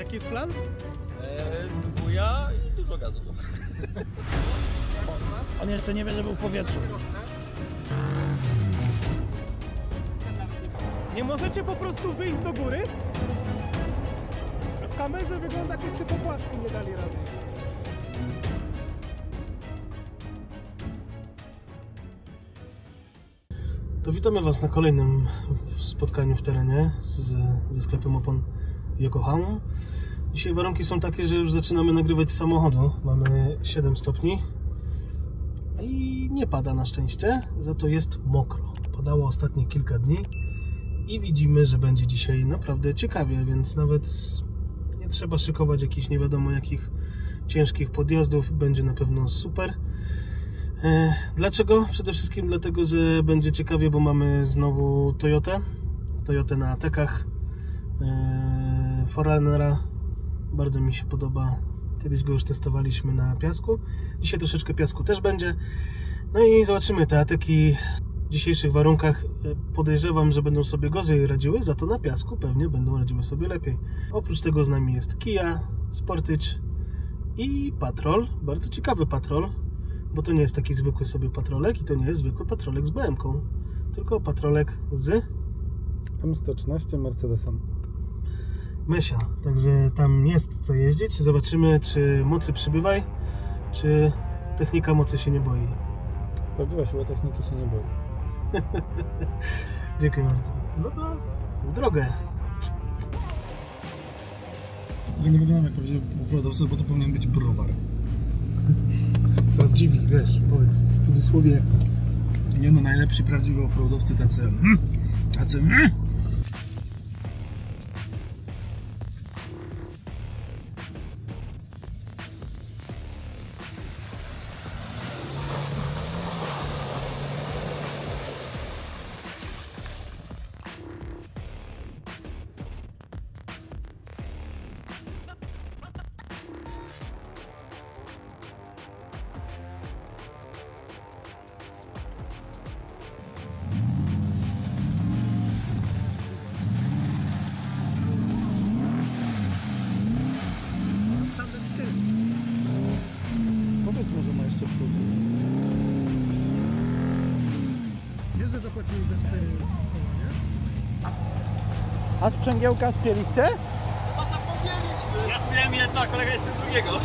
Jaki jest plan? Dwuja i dużo gazu. On jeszcze nie wie, że był w powietrzu. Nie możecie po prostu wyjść do góry? W kamerze wygląda, jak jeszcze po płasku nie dali rady. To witamy Was na kolejnym spotkaniu w terenie ze sklepem opon Yokohama. Dzisiaj warunki są takie, że już zaczynamy nagrywać z samochodu. Mamy 7 stopni i nie pada na szczęście, za to jest mokro. Padało ostatnie kilka dni i widzimy, że będzie dzisiaj naprawdę ciekawie, więc nawet nie trzeba szykować jakichś nie wiadomo jakich ciężkich podjazdów. Będzie na pewno super. Dlaczego? Przede wszystkim dlatego, że będzie ciekawie, bo mamy znowu Toyotę na Atekach, Forerunnera. Bardzo mi się podoba. Kiedyś go już testowaliśmy na piasku. Dzisiaj troszeczkę piasku też będzie. No i zobaczymy te Ateki w dzisiejszych warunkach. Podejrzewam, że będą sobie gorzej radziły, za to na piasku pewnie będą radziły sobie lepiej. Oprócz tego z nami jest Kia, Sportage i Patrol. Bardzo ciekawy Patrol, bo to nie jest taki zwykły sobie patrolek i to nie jest zwykły patrolek z BM-ką, tylko patrolek z M113 Mercedesem. Mesia, także tam jest co jeździć. Zobaczymy, czy mocy przybywaj, czy technika mocy się nie boi. Prawdziwa siła techniki się nie boi. Dziękuję bardzo. No to w drogę. Ja nie wyglądam jak prawdziwy off-roadowca, bo to powinien być browar. Prawdziwi, wiesz, powiedz, w cudzysłowie. Nie no, najlepsi prawdziwi off-roadowcy tacy... Powiedz może ma jeszcze przód. Wiesz, że zapłacili za 4 koła, nie? A sprzęgiełka spieliście? Ja spiałem jedna, kolega jest drugiego.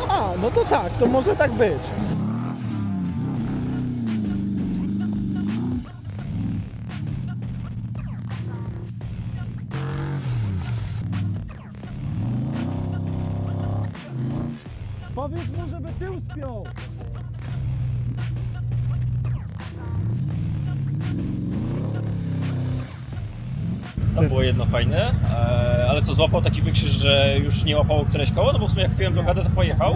A, no to tak, to może tak być. Powiedz mu, żeby tył spiął. To było jedno fajne, ale co, złapał taki wykrzyż, że już nie łapało któreś koło? No bo w sumie jak kupiłem blokadę, to pojechał.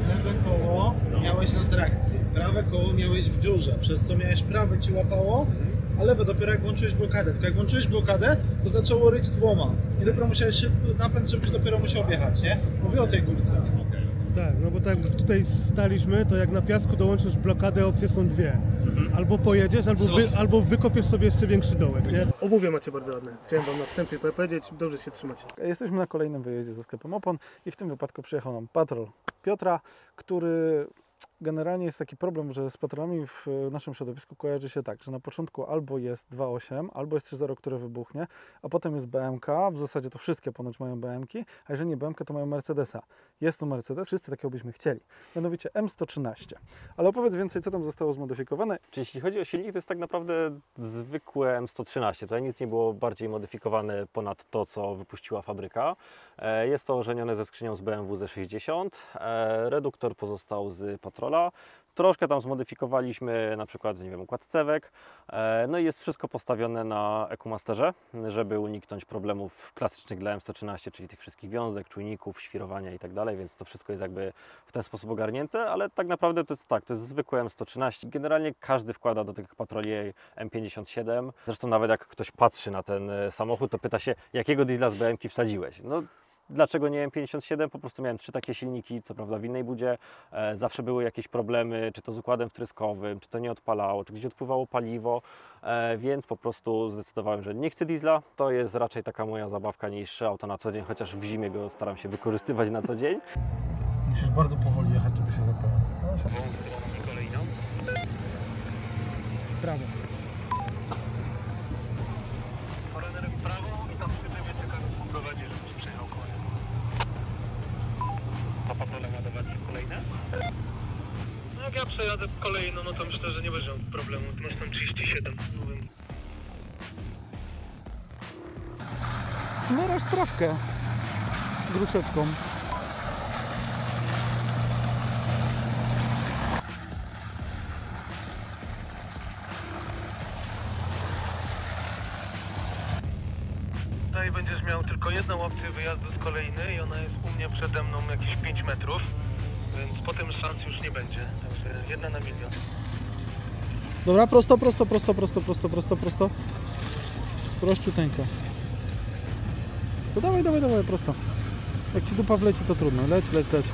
Lewe koło miałeś na trakcji, prawe koło miałeś w dziurze, przez co miałeś prawe ci łapało, a lewe dopiero jak włączyłeś blokadę. Tylko jak włączyłeś blokadę, to zaczęło ryć dwoma. I dopiero musiałeś szybko napęd, żebyś dopiero musiał wjechać, nie? Mówię o tej górce. Tak, no bo tak jak tutaj staliśmy, to jak na piasku dołączysz blokadę, opcje są dwie. Albo pojedziesz, albo wykopiesz sobie jeszcze większy dołek, nie? Obuwie macie bardzo ładne. Chciałem Wam na wstępie powiedzieć, dobrze się trzymacie. Jesteśmy na kolejnym wyjeździe ze sklepem opon i w tym wypadku przyjechał nam patrol Piotra, który generalnie jest taki problem, że z patrolami w naszym środowisku kojarzy się tak, że na początku albo jest 2.8, albo jest 3.0, które wybuchnie, a potem jest BMK, w zasadzie to wszystkie ponoć mają BMki, a jeżeli nie BMK, to mają Mercedesa. Jest to Mercedes, wszyscy takiego byśmy chcieli, mianowicie M113. Ale opowiedz więcej, co tam zostało zmodyfikowane. Czyli jeśli chodzi o silnik, to jest tak naprawdę zwykłe M113. Tutaj nic nie było bardziej modyfikowane ponad to, co wypuściła fabryka. Jest to ożenione ze skrzynią z BMW Z60. Reduktor pozostał z Patrola. Troszkę tam zmodyfikowaliśmy, na przykład, nie wiem, układ cewek. No i jest wszystko postawione na EcoMasterze, żeby uniknąć problemów klasycznych dla M113, czyli tych wszystkich wiązek, czujników, świrowania i tak dalej, więc to wszystko jest jakby w ten sposób ogarnięte, ale tak naprawdę to jest tak, to jest zwykłe M113. Generalnie każdy wkłada do tych patroli M57. Zresztą nawet jak ktoś patrzy na ten samochód, to pyta się, jakiego diesla z BM-ki wsadziłeś. No, Dlaczego nie M57? Po prostu miałem 3 takie silniki, co prawda w innej budzie. Zawsze były jakieś problemy, czy to z układem wtryskowym, czy to nie odpalało, czy gdzieś odpływało paliwo, więc po prostu zdecydowałem, że nie chcę diesla. To jest raczej taka moja zabawka niż auto na co dzień, chociaż w zimie go staram się wykorzystywać na co dzień. Musisz bardzo powoli jechać, żeby się zapełnić. Prawo. W prawo i tam przy tym jest taka poprowadzi, żebyś przejechał koło. A patrole ładować kolejne? No jak ja przejadę kolejną, no to myślę, że nie będzie miał problemu. Ty masz tam 37. Smyrasz trawkę gruszeczką. Tutaj będziesz miał tylko jedną opcję wyjazdu z kolejny i ona jest u mnie przede mną jakieś 5 metrów, więc potem szans już nie będzie. Także 1 na milion. Dobra, prosto, prosto, prosto, prosto, prosto, prosto, prosto. Prościuteńko. To dawaj, dawaj, dawaj, prosto. Jak ci dupa wleci, to trudno. Leć, leć, leć.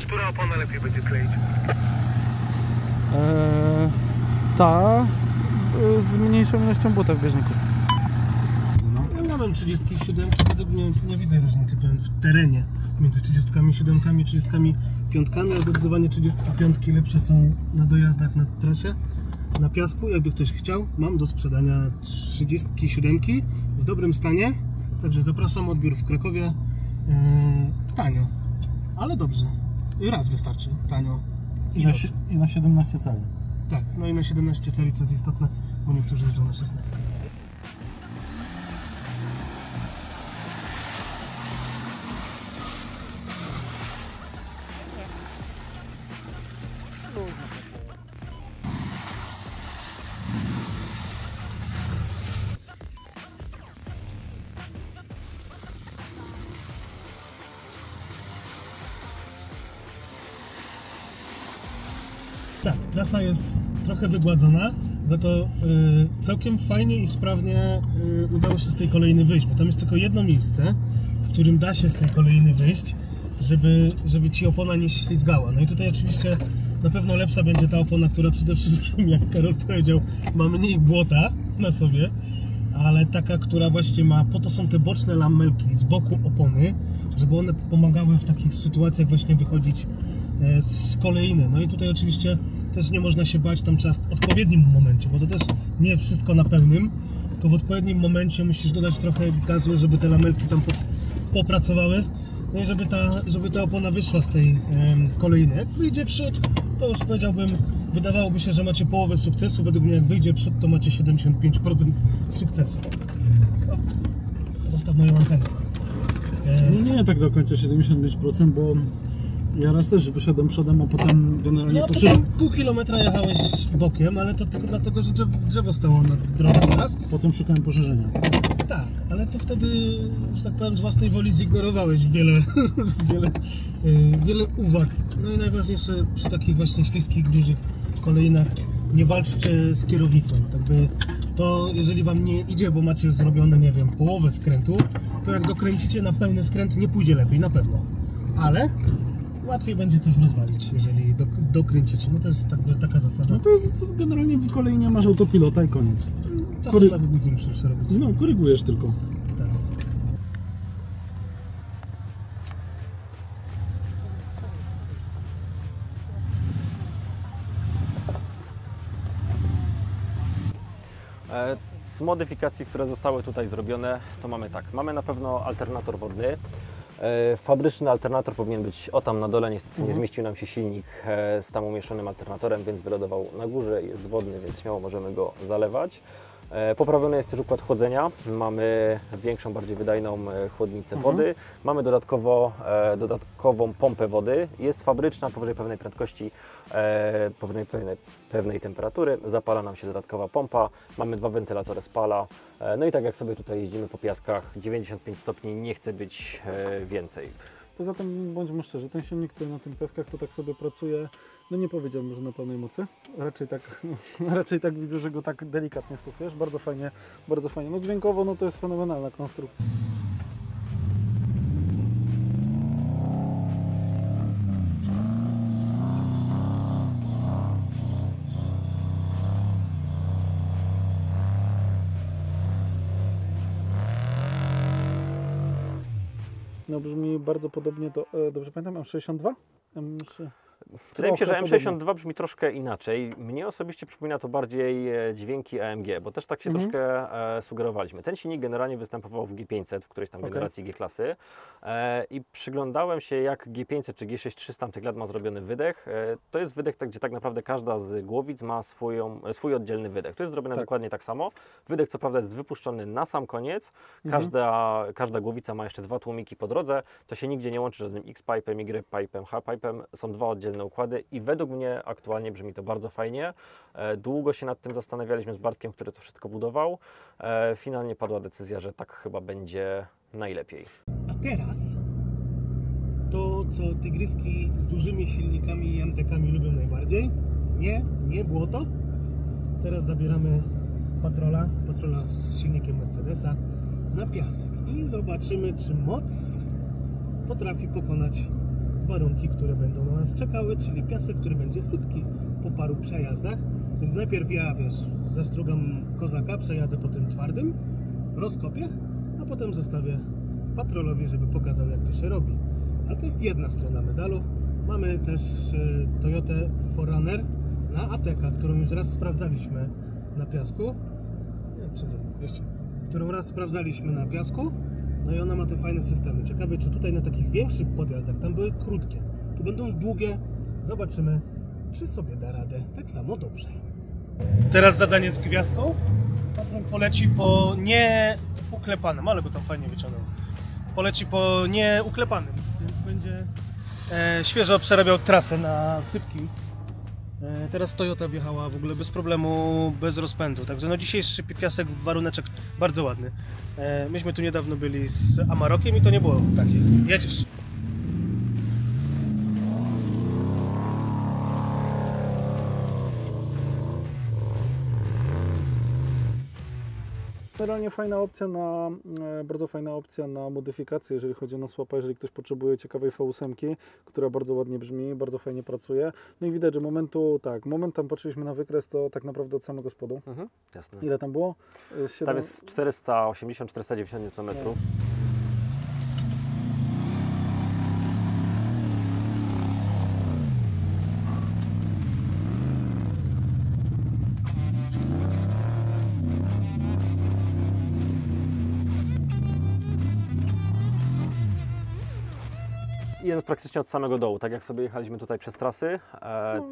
Która opona lepiej będzie kleić? Ta z mniejszą ilością buta w bieżniku. Ja mam 37, według mnie nie widzę różnicy w terenie między 37 i 35, a zdecydowanie 35 lepsze są na dojazdach na trasie, na piasku. Jakby ktoś chciał, mam do sprzedania 37 w dobrym stanie, także zapraszam, odbiór w Krakowie. Tanio, ale dobrze. I raz wystarczy, tanio. I na 17 cali. Tak, no i na 17 cali, co jest istotne, bo niektórzy jeżdżą na 16. Tak, trasa jest trochę wygładzona, za to całkiem fajnie i sprawnie udało się z tej kolejny wyjść, bo tam jest tylko jedno miejsce, w którym da się z tej kolejny wyjść, żeby ci opona nie ślizgała. No i tutaj oczywiście na pewno lepsza będzie ta opona, która przede wszystkim, jak Karol powiedział, ma mniej błota na sobie, ale taka, która właśnie ma, po to są te boczne lamelki z boku opony, żeby one pomagały w takich sytuacjach właśnie wychodzić z kolejny. No i tutaj oczywiście też nie można się bać, tam trzeba w odpowiednim momencie, bo to też nie wszystko na pełnym, tylko w odpowiednim momencie musisz dodać trochę gazu, żeby te lamelki tam popracowały, no i żeby ta opona wyszła z tej kolejny. Jak wyjdzie przód, to już powiedziałbym, wydawałoby się, że macie połowę sukcesu, według mnie jak wyjdzie przód, to macie 75% sukcesu. O, zostaw moją antenę. Nie tak do końca 75%, bo ja raz też wyszedłem przodem, a potem generalnie poszedłem. Pół kilometra jechałeś bokiem, ale to tylko dlatego, że drzewo stało na drodze teraz. Potem szukałem poszerzenia. Tak, ale to wtedy, że tak powiem, z własnej woli zignorowałeś wiele uwag. No i najważniejsze przy takich właśnie śliskich, dużych kolejnach, nie walczcie z kierownicą. Tak by to, jeżeli wam nie idzie, bo macie zrobione, nie wiem, połowę skrętu, to jak dokręcicie na pełny skręt, nie pójdzie lepiej, na pewno. Ale łatwiej będzie coś rozwalić, jeżeli dokręcicie. No to jest taka zasada. No to jest generalnie w kolejnie masz autopilota i koniec. Czasem nawet nic nie musisz robić. No, korygujesz tylko. Tak. Z modyfikacji, które zostały tutaj zrobione, to mamy tak. Mamy na pewno alternator wodny. Fabryczny alternator powinien być o tam na dole, niestety nie zmieścił nam się silnik z tam umieszczonym alternatorem, więc wylądował na górze, jest wodny, więc śmiało możemy go zalewać. Poprawiony jest też układ chłodzenia, mamy większą, bardziej wydajną chłodnicę wody, mamy dodatkową pompę wody, jest fabryczna, powyżej pewnej prędkości, powyżej pewnej temperatury, zapala nam się dodatkowa pompa, mamy 2 wentylatory spala, no i tak jak sobie tutaj jeździmy po piaskach, 95 stopni, nie chce być więcej. Poza tym, bądźmy szczerzy, ten silnik, który na tym pewkach to tak sobie pracuje No nie powiedziałbym, że na pełnej mocy. Raczej tak widzę, że go tak delikatnie stosujesz. Bardzo fajnie, bardzo fajnie. No dźwiękowo no to jest fenomenalna konstrukcja. No brzmi bardzo podobnie do, dobrze pamiętam, M62? Wydaje mi się, że M62 brzmi troszkę inaczej. Mnie osobiście przypomina to bardziej dźwięki AMG, bo też tak się troszkę sugerowaliśmy. Ten silnik generalnie występował w G500, w którejś tam generacji G-klasy i przyglądałem się, jak G500 czy G6300 tamtych lat ma zrobiony wydech. To jest wydech, gdzie tak naprawdę każda z głowic ma swój oddzielny wydech. To jest zrobione dokładnie tak samo. Wydech co prawda jest wypuszczony na sam koniec. Każda głowica ma jeszcze 2 tłumiki po drodze. To się nigdzie nie łączy z żadnym X-pipe'em, Y-pipe'em, H-pipe'em. Są 2 oddzielne układy i według mnie aktualnie brzmi to bardzo fajnie. Długo się nad tym zastanawialiśmy z Bartkiem, który to wszystko budował. Finalnie padła decyzja, że tak chyba będzie najlepiej. A teraz to, co tygryski z dużymi silnikami i MTK-ami lubią najbardziej. Nie błoto. Teraz zabieramy patrola z silnikiem Mercedesa na piasek i zobaczymy, czy moc potrafi pokonać warunki, które będą na nas czekały, czyli piasek, który będzie sypki po paru przejazdach. Więc najpierw ja, zastrugam kozaka, przejadę po tym twardym, rozkopię, a potem zostawię patrolowi, żeby pokazał, jak to się robi. Ale to jest jedna strona medalu. Mamy też Toyotę 4Runner na ATK, którą już raz sprawdzaliśmy na piasku. Którą raz sprawdzaliśmy na piasku. No i ona ma te fajne systemy. Ciekawe, czy tutaj na takich większych podjazdach, tam były krótkie, tu będą długie. Zobaczymy, czy sobie da radę tak samo dobrze. Teraz zadanie z gwiazdką. Patrol poleci po nieuklepanym, ale go tam fajnie wyciągnął. Poleci po nieuklepanym, więc będzie świeżo przerabiał trasę na sypki. Teraz Toyota wjechała w ogóle bez problemu, bez rozpędu. Także no dzisiejszy piasek, waruneczek bardzo ładny. Myśmy tu niedawno byli z Amarokiem i to nie było takie. Jedziesz. Generalnie bardzo fajna opcja na modyfikację, jeżeli chodzi o nasłapa, jeżeli ktoś potrzebuje ciekawej V8, która bardzo ładnie brzmi, bardzo fajnie pracuje. No i widać, że moment tam patrzyliśmy na wykres, to tak naprawdę od samego spodu. Jasne. Ile tam było? Tam jest 480-490 Nm. Jeden praktycznie od samego dołu, tak jak sobie jechaliśmy tutaj przez trasy,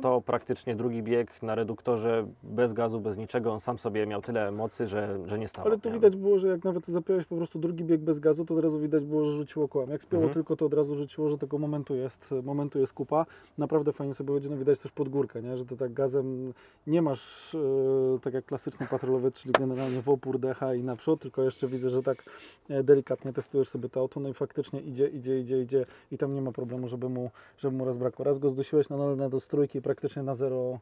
to praktycznie drugi bieg na reduktorze, bez gazu, bez niczego, on sam sobie miał tyle mocy, że nie stawał. Ale tu widać było, że jak nawet zapiąłeś po prostu drugi bieg bez gazu, to od razu widać było, że rzuciło kołem. Jak spięło tylko, to od razu rzuciło, że tego momentu jest kupa. Naprawdę fajnie sobie będzie, no widać też pod górkę, nie? Że to tak gazem nie masz tak jak klasyczny patrolowy, czyli generalnie w opór, decha i naprzód, tylko jeszcze widzę, że tak delikatnie testujesz sobie to auto, no i faktycznie idzie i tam nie ma problemu, żeby mu raz brakło. Raz go zdusiłeś na do strójki i praktycznie na zero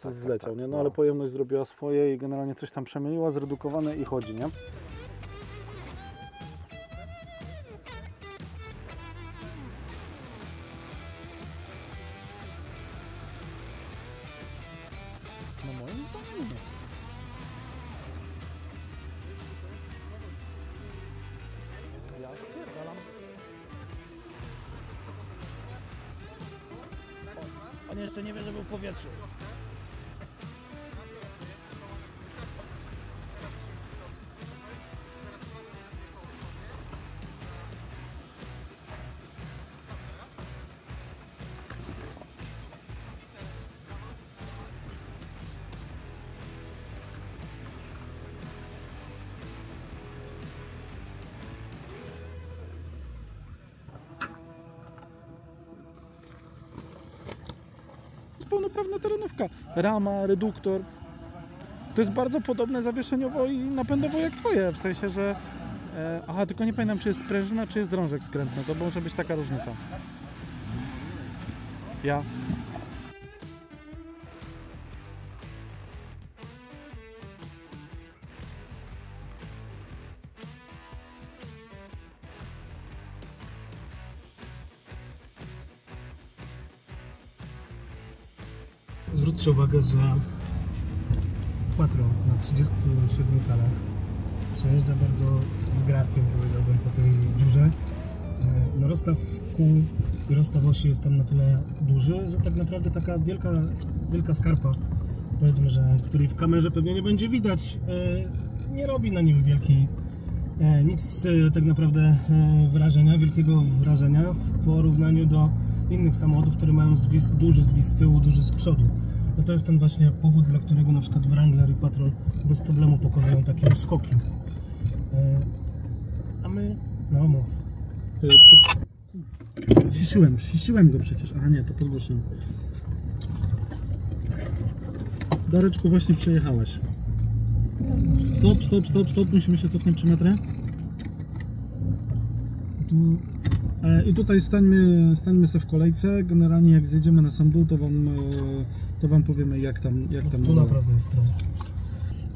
zleciał, nie? No ale pojemność zrobiła swoje i generalnie coś tam przemieliła, zredukowane i chodzi, nie? No moim zdaniem nie. Ja spierdalam. On jeszcze nie wie, że był w powietrzu. Pełnoprawna terenówka. Rama, reduktor. To jest bardzo podobne zawieszeniowo i napędowo jak twoje, w sensie, że aha, tylko nie pamiętam, czy jest sprężyna, czy jest drążek skrętny. To może być taka różnica. zwróćcie uwagę, że Patrol na 37 calach przejeżdża bardzo z gracją, powiedziałbym, po tej dziurze. No, rozstaw kół i rozstaw osi jest tam na tyle duży, że tak naprawdę taka wielka skarpa, powiedzmy, że której w kamerze pewnie nie będzie widać, nie robi na nim nic tak naprawdę wielkiego wrażenia w porównaniu do innych samochodów, które mają duży zwis z tyłu, duży z przodu. No to jest ten właśnie powód, dla którego na przykład Wrangler i Patrol bez problemu pokonują takie skoki. A my, no mów. Ściściłem go przecież. Aha, nie, to podgłosiłem. Dareczku, właśnie przejechałeś. Stop. Musimy się cofnąć 3 metry. I tutaj stańmy sobie w kolejce. Generalnie jak zjedziemy na sam dół, to wam powiemy, jak tam Tu naprawdę jest stron.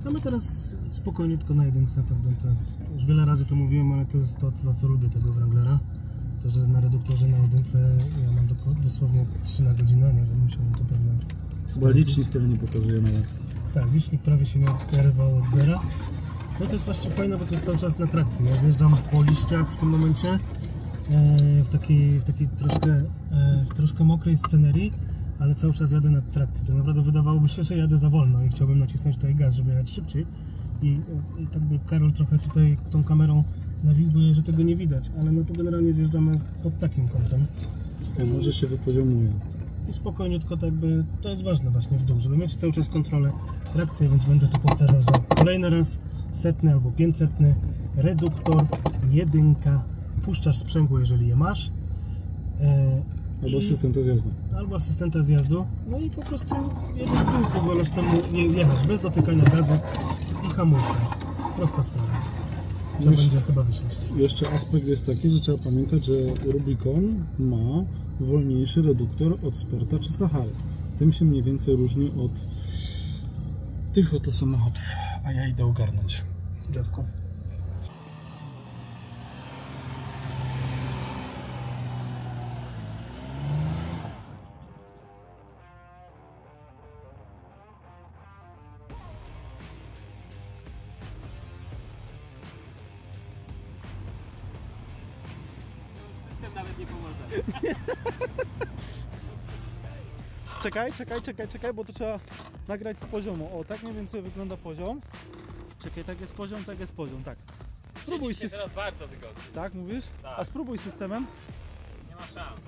A my teraz spokojniutko na jedynce. To jest, już wiele razy to mówiłem, ale to jest to, co lubię tego Wranglera. To, że na reduktorze na jedynce ja mam dosłownie 3 na godzinę, nie wiem, musiałem to pewnie... Chyba licznik tyle nie pokazuje nawet. Tak, licznik prawie się nie oderwał od zera. No to jest właśnie fajne, bo to jest cały czas na trakcji. Ja zjeżdżam po liściach w tym momencie, w takiej troszkę mokrej scenerii, ale cały czas jadę na trakcji. To naprawdę wydawałoby się, że jadę za wolno i chciałbym nacisnąć tutaj gaz, żeby jechać szybciej. I tak by Karol trochę tutaj tą kamerą nawiłby, że tego nie widać, ale no to generalnie zjeżdżamy pod takim kątem. Może się wypoziomuje. I spokojniutko, tak by, to jest ważne właśnie w dół, żeby mieć cały czas kontrolę trakcji, więc będę to powtarzał za kolejny raz, 100 albo 500, reduktor, jedynka, puszczasz sprzęgło, jeżeli je masz. Albo asystenta zjazdu. Albo asystenta zjazdu, no i po prostu jedziesz w dół, pozwalasz temu jechać bez dotykania gazu i hamulca. Prosta sprawa. To będzie chyba wysiąść. Jeszcze aspekt jest taki, że trzeba pamiętać, że Rubicon ma wolniejszy reduktor od Sporta czy Sahary. Tym się mniej więcej różni od tych oto samochodów. A ja idę ogarnąć Drzewko. Nawet nie pomoże. Czekaj, bo to trzeba nagrać z poziomu. O, tak mniej więcej wygląda poziom. Czekaj, tak jest poziom, tak. Spróbuj systemem. Teraz bardzo wygodnie. Tak, mówisz? Tak. A spróbuj systemem. Nie ma szans.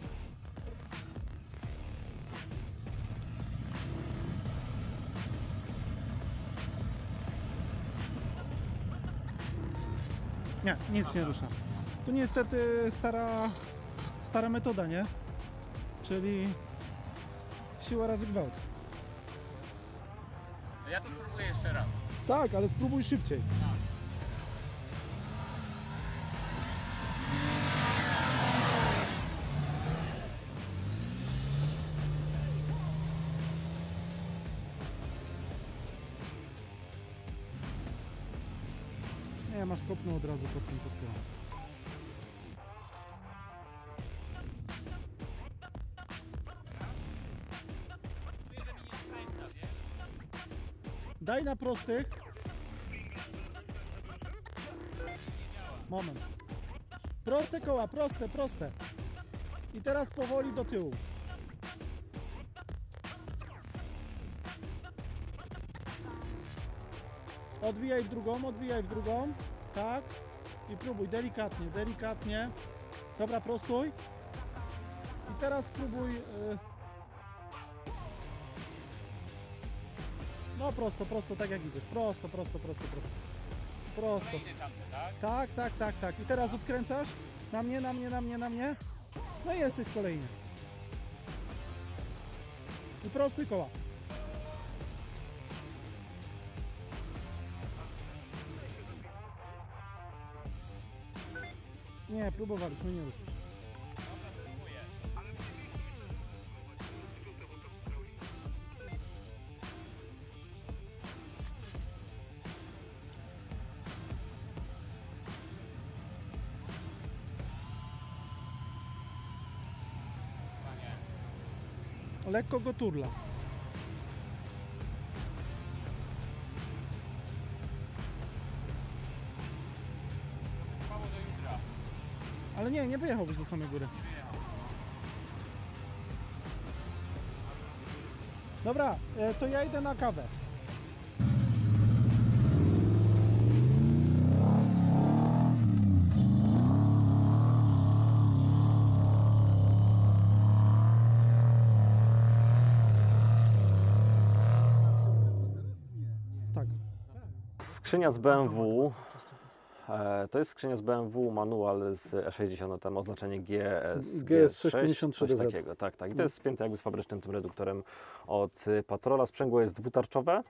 Nie, nic nie rusza. Tu niestety stara metoda, nie? Czyli siła razy gwałt. Ja to spróbuję jeszcze raz. Tak, ale spróbuj szybciej. Nie, masz kopnął od razu pod tym podpionem. Daj na prostych. Moment. Proste koła, proste. I teraz powoli do tyłu. Odwijaj w drugą. Tak. I próbuj delikatnie. Dobra, prostuj. I teraz spróbuj... No prosto, tak jak idziesz. Prosto. Tak. I teraz odkręcasz. Na mnie. No i jesteś kolejny. I prostuj koła. Nie, próbowaliśmy, nie ruszyć. Lekko go turla. nie wyjechałbyś do samej góry. Dobra, to ja idę na kawę. Tak. Skrzynia z BMW, to jest skrzynia z BMW manual z E60, tam oznaczenie GS653 coś takiego, tak. I to jest spięte jakby z fabrycznym tym reduktorem od Patrola. Sprzęgło jest dwutarczowe.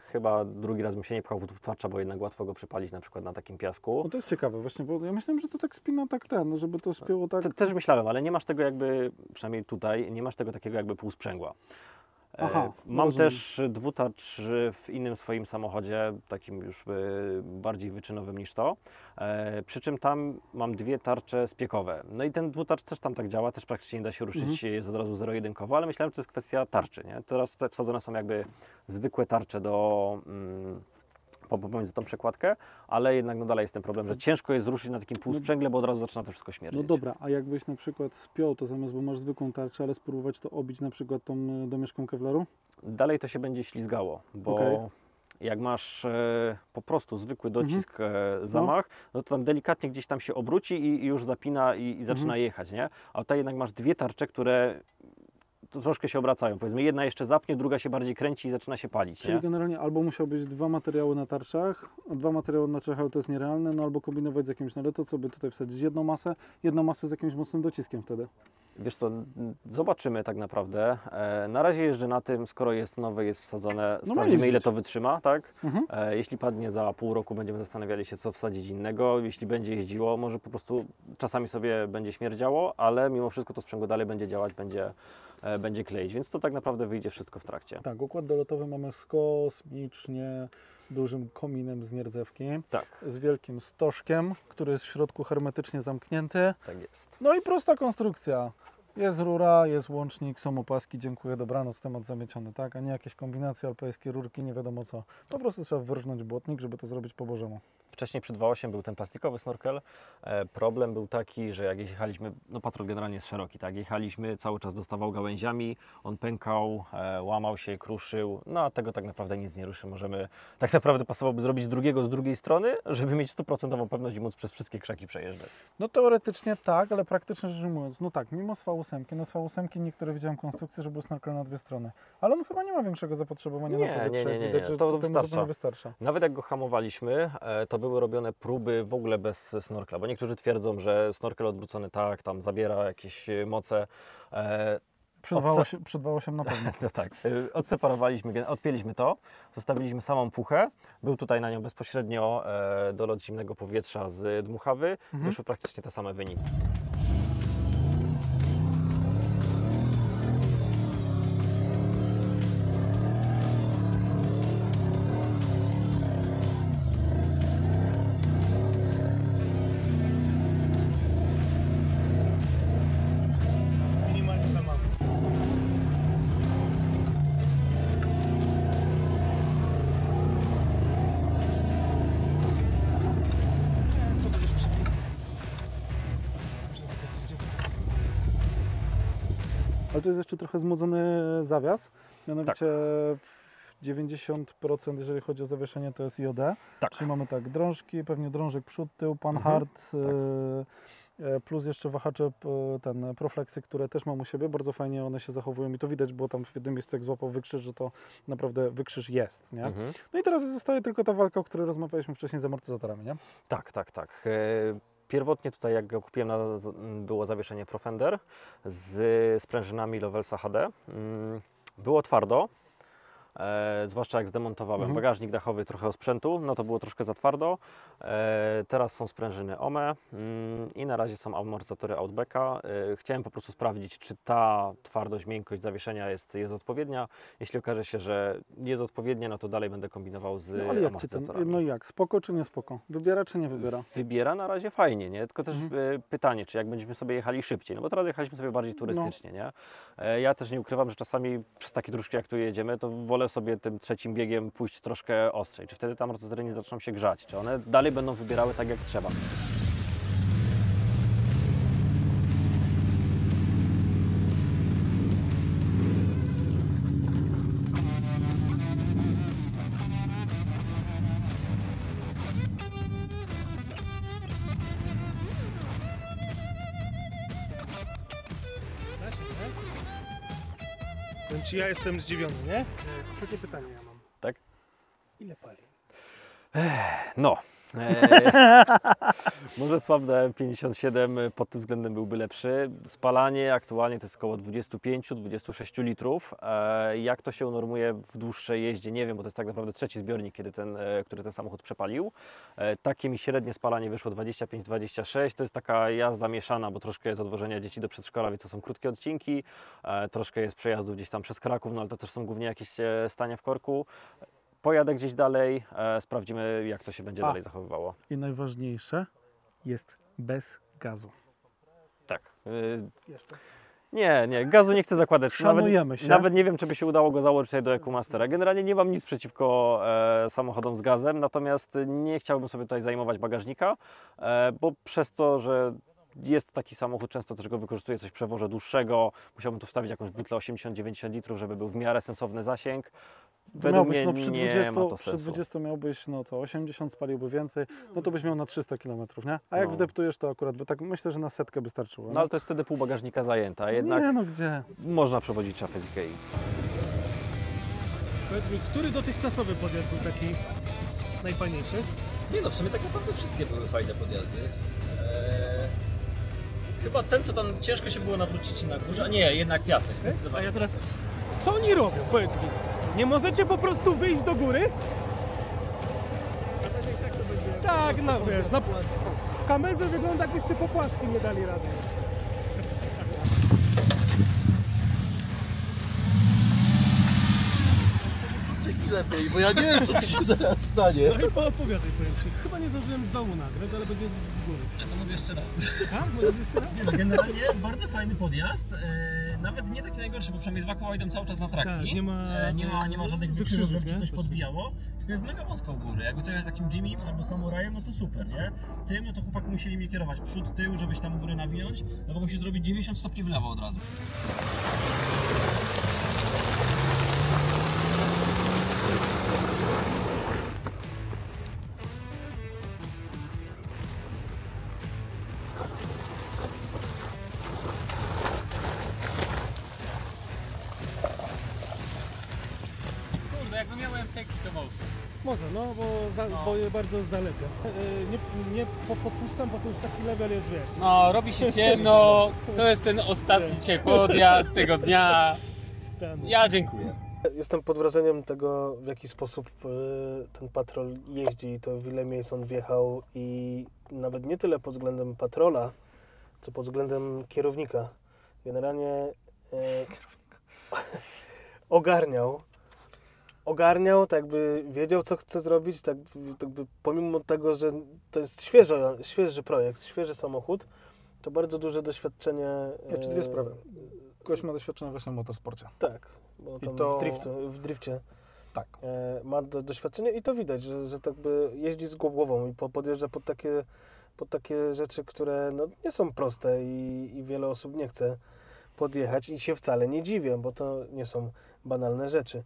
Chyba drugi raz bym się nie pchał w dwutarcza, bo jednak łatwo go przypalić na przykład na takim piasku. No to jest ciekawe właśnie, bo ja myślałem, że to tak spina tak żeby to spięło tak... Też myślałem, ale nie masz tego jakby, przynajmniej tutaj, nie masz tego takiego jakby półsprzęgła. Aha, mam rozumiem. też dwutarcz w innym swoim samochodzie, takim już bardziej wyczynowym niż to. Przy czym tam mam dwie tarcze spiekowe. No i ten dwutarcz też tam tak działa, też praktycznie nie da się ruszyć, jest od razu zero-jedynkowo, ale myślałem, że to jest kwestia tarczy, nie? Teraz tutaj wsadzone są jakby zwykłe tarcze pomiędzy tą przekładkę, ale jednak no dalej jest ten problem, że ciężko jest ruszyć na takim półsprzęgle, bo od razu zaczyna to wszystko śmierdzieć. No dobra, a jakbyś na przykład spiął to zamiast, bo masz zwykłą tarczę, ale spróbować to obić na przykład tą domieszką kevlaru? Dalej to się będzie ślizgało, bo jak masz po prostu zwykły docisk zamach, no to tam delikatnie gdzieś tam się obróci i już zapina i zaczyna jechać, nie? A tutaj jednak masz dwie tarcze, które to troszkę się obracają. Powiedzmy, jedna jeszcze zapnie, druga się bardziej kręci i zaczyna się palić. Czyli nie? generalnie albo musiał być dwa materiały na tarczach, a dwa materiały na tarczach, ale to jest nierealne, no albo kombinować z jakimś, no ale to co by tutaj wsadzić? Jedną masę z jakimś mocnym dociskiem wtedy. Wiesz co, zobaczymy tak naprawdę. Na razie jeżdżę na tym, skoro jest nowe, jest wsadzone, sprawdzimy ile to wytrzyma, tak? Jeśli padnie za pół roku, będziemy zastanawiali się, co wsadzić innego. Jeśli będzie jeździło, może po prostu czasami sobie będzie śmierdziało, ale mimo wszystko to sprzęgło dalej będzie działać, będzie kleić, więc to tak naprawdę wyjdzie wszystko w trakcie. Tak, układ dolotowy mamy z kosmicznie dużym kominem z nierdzewki, z wielkim stożkiem, który jest w środku hermetycznie zamknięty. Tak jest. No i prosta konstrukcja. Jest rura, jest łącznik, są opaski, dziękuję, dobranoc, temat zamieciony, tak? A nie jakieś kombinacje alpejskie, rurki, nie wiadomo co. Po prostu trzeba wyrżnąć błotnik, żeby to zrobić po bożemu. Wcześniej przy 2.8 był ten plastikowy snorkel. Problem był taki, że jak jechaliśmy, no Patrol generalnie jest szeroki, tak? Jechaliśmy, cały czas dostawał gałęziami, on pękał, łamał się, kruszył, no a tego tak naprawdę nic nie ruszy. Możemy, tak naprawdę pasowałoby zrobić drugiego z drugiej strony, żeby mieć 100% pewność i móc przez wszystkie krzaki przejeżdżać. No teoretycznie tak, ale praktycznie rzecz ujmując, no tak, mimo z V8, no z V8 niektóre widziałem konstrukcje, że był snorkel na dwie strony, ale on chyba nie ma większego zapotrzebowania na powietrze, jak widać, że to wystarcza. Wystarcza. Nawet jak go hamowaliśmy, to były robione próby w ogóle bez snorkla, bo niektórzy twierdzą, że snorkel odwrócony tak, tam zabiera jakieś moce. Przed 2.8 na pewno. To tak, odseparowaliśmy, odpięliśmy to, zostawiliśmy samą puchę, był tutaj na nią bezpośrednio dolot zimnego powietrza z dmuchawy, wyszły praktycznie te same wyniki. Ale tu jest jeszcze trochę zmodzony zawias, mianowicie 90%, jeżeli chodzi o zawieszenie, to jest JD. Czyli mamy tak, drążki, pewnie drążek przód, tył, panhard, plus jeszcze wahacze, ten Proflexy, które też mam u siebie, bardzo fajnie one się zachowują i to widać, bo tam w jednym miejscu jak złapał wykrzyż, że to naprawdę wykrzyż jest, nie? No i teraz zostaje tylko ta walka, o której rozmawialiśmy wcześniej z amortyzatorami, nie? Tak. Pierwotnie tutaj, jak go kupiłem, było zawieszenie Profender z sprężynami Lovelsa HD. Było twardo, zwłaszcza jak zdemontowałem bagażnik dachowy, trochę osprzętu, no to było troszkę za twardo. Teraz są sprężyny OME i na razie są amortyzatory Outbacka. Chciałem po prostu sprawdzić, czy ta twardość, miękkość zawieszenia jest odpowiednia. Jeśli okaże się, że jest odpowiednia, no to dalej będę kombinował z amortyzatorami. No i jak? Spoko czy nie spoko? Wybiera czy nie wybiera? Wybiera na razie fajnie, nie? Tylko też pytanie, czy jak będziemy sobie jechali szybciej, no bo teraz jechaliśmy sobie bardziej turystycznie, nie? Ja też nie ukrywam, że czasami przez takie dróżki, jak tu jedziemy, to wolę sobie tym trzecim biegiem pójść troszkę ostrzej. Czy wtedy te amortyzatory nie zaczną się grzać? Czy one dalej będą wybierały tak jak trzeba? Znaczy ja jestem zdziwiony, nie? Takie pytanie ja mam. Tak? Ile pali? No. Może sławne 57 pod tym względem byłby lepszy. Spalanie aktualnie to jest około 25-26 litrów. Jak to się normuje w dłuższej jeździe, nie wiem, bo to jest tak naprawdę trzeci zbiornik, który ten samochód przepalił. Takie mi średnie spalanie wyszło 25-26. To jest taka jazda mieszana, bo troszkę jest odwożenia dzieci do przedszkola, więc to są krótkie odcinki. Troszkę jest przejazdów gdzieś tam przez Kraków, no ale to też są głównie jakieś stania w korku. Pojadę gdzieś dalej, sprawdzimy, jak to się będzie dalej zachowywało. I najważniejsze, jest bez gazu. Tak. Nie, gazu nie chcę zakładać. Szanujemy się. Nawet nie wiem, czy by się udało go założyć tutaj do EcoMastera. Generalnie nie mam nic przeciwko samochodom z gazem, natomiast nie chciałbym sobie tutaj zajmować bagażnika, bo przez to, że jest taki samochód, często też go wykorzystuję, coś przewożę dłuższego, musiałbym tu wstawić jakąś butlę 80-90 litrów, żeby był w miarę sensowny zasięg. Według mnie no przy nie 20, ma to przy sensu. 20 miałbyś, no to 80 spaliłby więcej, no to byś miał na 300 km, nie? A jak No. wdeptujesz to akurat, bo tak myślę, że na setkę by starczyło. No ale to jest wtedy pół bagażnika zajęta, a jednak Nie no gdzie? można przewozić szafę z Ikei. Powiedz mi, który dotychczasowy podjazd był taki najfajniejszy? Nie no, w sumie tak naprawdę wszystkie były fajne podjazdy. Chyba ten, co tam ciężko się było nawrócić na górze, a nie, jednak piasek. A Zdecydowanie. ja teraz... Co oni robią? Powiedz mi. Nie możecie po prostu wyjść do góry? Tak, no wiesz, w kamerze wygląda, jakbyście po płaskim nie dali rady. Lepiej, bo ja nie wiem, co tu się zaraz stanie. No i poopowiadaj, powiem ci. Chyba nie zdążyłem z dołu nagrać, ale będzie z góry. Ja to mówię jeszcze raz. Tak? Możesz jeszcze raz? Nie no, generalnie bardzo fajny podjazd. Nawet nie taki najgorszy, bo przynajmniej dwa koła idą cały czas na trakcji. Tak, nie ma żadnych wykrzyżów, żeby nie? ci coś podbijało. Tylko jest mega wąsko u góry. Jakby to jest takim Jimmy albo samurajem, no to super, nie? Tym, no to chłopaki musieli mnie kierować przód, tył, żebyś tam u góry nawinąć, no bo musisz zrobić 90 stopni w lewo od razu. Kurde, jakby miałem teki, to może. Może, no bo je bardzo zalepia. Nie popuszczam, bo to już taki level jest, wiesz. No, robi się ciemno, to jest ten ostatni dzisiaj podjazd tego dnia. Ja dziękuję. Jestem pod wrażeniem tego, w jaki sposób ten patrol jeździ, to w ile miejsc on wjechał i nawet nie tyle pod względem patrola, co pod względem kierownika. Generalnie ogarniał, tak by wiedział, co chce zrobić, tak by pomimo tego, że to jest świeży projekt, świeży samochód, to bardzo duże doświadczenie. Znaczy dwie sprawy. Ktoś ma doświadczenie właśnie w motorsporcie. Tak, bo tam w drifcie Tak. ma doświadczenie i to widać, że tak by jeździ z głową i podjeżdża pod takie rzeczy, które no, nie są proste i wiele osób nie chce podjechać i się wcale nie dziwię, bo to nie są banalne rzeczy.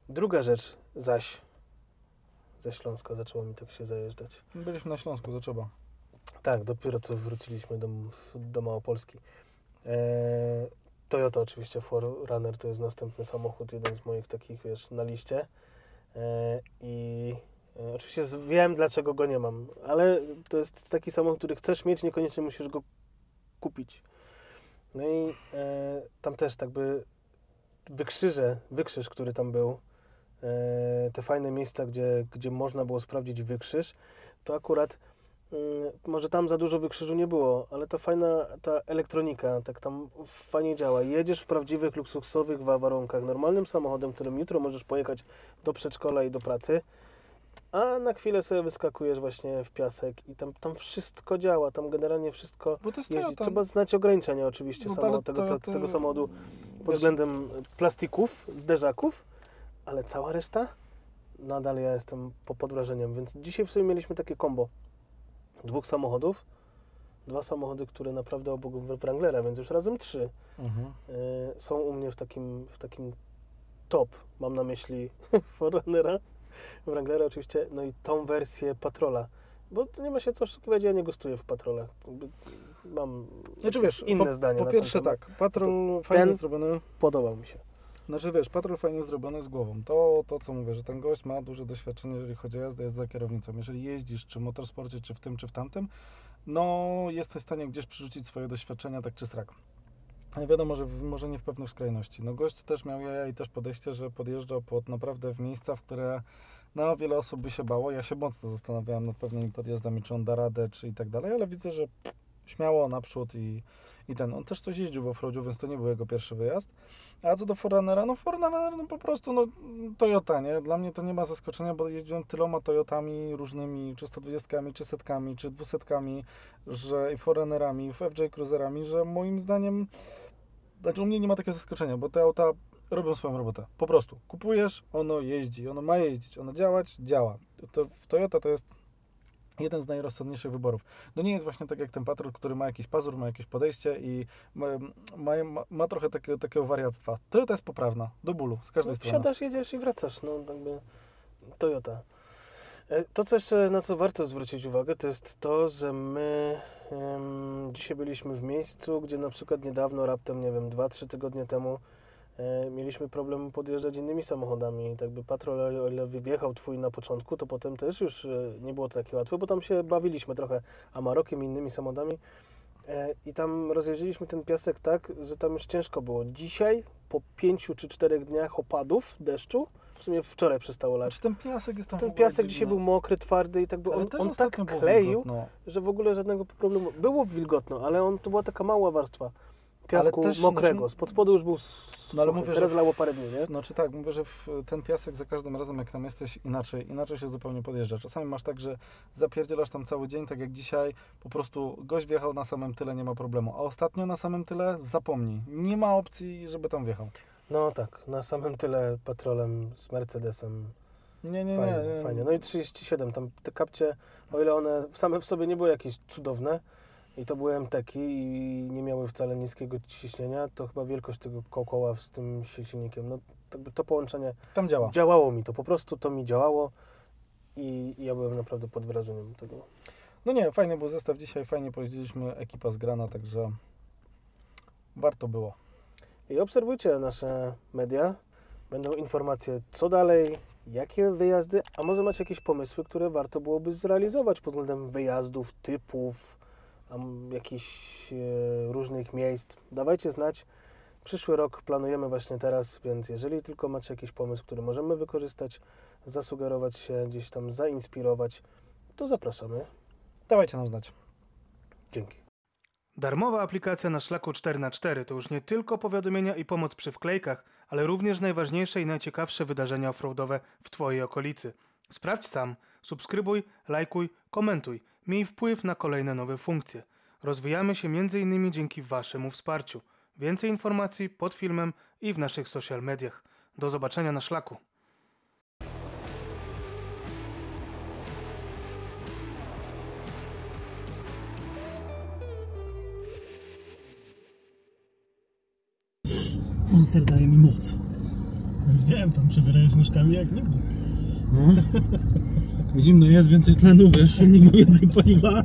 Druga rzecz zaś, ze Śląska zaczęło mi tak się zajeżdżać. Byliśmy na Śląsku, to trzeba. Tak, dopiero co wróciliśmy do Małopolski. Toyota oczywiście 4Runner to jest następny samochód, jeden z moich takich, wiesz, na liście. I oczywiście wiem, dlaczego go nie mam, ale to jest taki samochód, który chcesz mieć, niekoniecznie musisz go kupić. No i tam też tak by wykrzyż, który tam był, te fajne miejsca, gdzie można było sprawdzić wykrzyż, to akurat może tam za dużo wykrzyżu nie było, ale ta fajna elektronika, tak tam fajnie działa. Jedziesz w prawdziwych, luksusowych warunkach, normalnym samochodem, którym jutro możesz pojechać do przedszkola i do pracy, a na chwilę sobie wyskakujesz właśnie w piasek i tam wszystko działa, tam generalnie wszystko Bo to jest jeździ. Toyota. Trzeba znać ograniczenia oczywiście tego samochodu pod względem plastików, zderzaków, ale cała reszta, nadal ja jestem pod wrażeniem, więc dzisiaj w sumie mieliśmy takie combo. Dwa samochody, które naprawdę obok Wranglera, więc już razem 3 są u mnie w takim top. Mam na myśli 4Runnera, Wranglera oczywiście, no i tą wersję Patrola, bo to nie ma się co oszukiwać, ja nie gustuję w Patrolach. Mam Znaczy wiesz, inne zdanie po na pierwsze ten temat. tak, Patrol fajnie zrobiony. Podobał mi się. Znaczy wiesz, patrol fajnie zrobiony z głową. To co mówię, że ten gość ma duże doświadczenie, jeżeli chodzi o jazdę, jest za kierownicą. Jeżeli jeździsz, czy w motorsporcie, czy w tym, czy w tamtym, no jesteś w stanie gdzieś przerzucić swoje doświadczenia tak czy srak. Ale wiadomo, że może nie w pewnych skrajności. No gość też miał jaja i też podejście, że podjeżdżał pod naprawdę w miejsca, w które no wiele osób by się bało. Ja się mocno zastanawiałem nad pewnymi podjazdami, czy on da radę, czy i tak dalej, ale widzę, że śmiało naprzód i ten. On też coś jeździł w offroadzie, więc to nie był jego pierwszy wyjazd. A co do Forerunnera, no Forerunner no po prostu no Toyota, nie? Dla mnie to nie ma zaskoczenia, bo jeździłem tyloma Toyotami różnymi, czy 120, czy setkami, czy 200, że i Forerunnerami, FJ Cruiserami, że moim zdaniem, znaczy u mnie nie ma takiego zaskoczenia, bo te auta robią swoją robotę. Po prostu. Kupujesz, ono jeździ, ono ma jeździć, ono działać, działa. Toyota to jest jeden z najrozsądniejszych wyborów. No nie jest właśnie tak jak ten Patrol, który ma jakiś pazur, ma jakieś podejście i ma trochę takiego wariactwa. Toyota jest poprawna, do bólu, z każdej strony. Wsiadasz, jedziesz i wracasz, no jakby Toyota. To co jeszcze, na co warto zwrócić uwagę, to jest to, że my dzisiaj byliśmy w miejscu, gdzie na przykład niedawno, raptem, nie wiem, 2-3 tygodnie temu mieliśmy problem podjeżdżać innymi samochodami. Tak by Patrol, o ile wjechał twój na początku, to potem też już nie było to takie łatwe, bo tam się bawiliśmy trochę Amarokiem i innymi samochodami i tam rozjeździliśmy ten piasek tak, że tam już ciężko było. Dzisiaj, po 5 czy 4 dniach opadów, deszczu, w sumie wczoraj przestało lać. Czy ten piasek jest tam ten piasek dzisiaj był mokry, twardy i tak by on tak kleił, że w ogóle żadnego problemu. Było wilgotno, ale to była taka mała warstwa piasku też, mokrego. Spod spodu już był no, ale mówię, teraz lało parę dni, nie? Znaczy tak, mówię, że ten piasek za każdym razem, jak tam jesteś, inaczej się zupełnie podjeżdża. Czasami masz tak, że zapierdzielasz tam cały dzień, tak jak dzisiaj, po prostu gość wjechał na samym tyle, nie ma problemu. A ostatnio na samym tyle zapomnij. Nie ma opcji, żeby tam wjechał. No tak, na samym tyle Patrolem z Mercedesem. Nie. Fajnie. No i 37, tam te kapcie, o ile one same w sobie nie były jakieś cudowne, i to były MTeki i nie miały wcale niskiego ciśnienia, to chyba wielkość tego koła z tym silnikiem, no to połączenie tam działało mi to, po prostu to mi działało i ja byłem naprawdę pod wrażeniem tego. No nie, fajny był zestaw dzisiaj, fajnie pojeździliśmy, ekipa zgrana, także warto było. I obserwujcie nasze media, będą informacje co dalej, jakie wyjazdy, a może macie jakieś pomysły, które warto byłoby zrealizować pod względem wyjazdów, typów, jakichś różnych miejsc. Dawajcie znać. Przyszły rok planujemy właśnie teraz, więc jeżeli tylko macie jakiś pomysł, który możemy wykorzystać, zasugerować się, gdzieś tam zainspirować, to zapraszamy. Dawajcie nam znać. Dzięki. Darmowa aplikacja na Szlaku 4x4 to już nie tylko powiadomienia i pomoc przy wklejkach, ale również najważniejsze i najciekawsze wydarzenia offroadowe w Twojej okolicy. Sprawdź sam, subskrybuj, lajkuj, komentuj. Miej wpływ na kolejne nowe funkcje. Rozwijamy się m.in. dzięki Waszemu wsparciu. Więcej informacji pod filmem i w naszych social mediach. Do zobaczenia na szlaku. Monster daje mi moc. Widziałem, tam przebierałeś nóżkami jak nigdy. Zimno jest, więcej tlenu, wiesz, silnik ma więcej paliwa.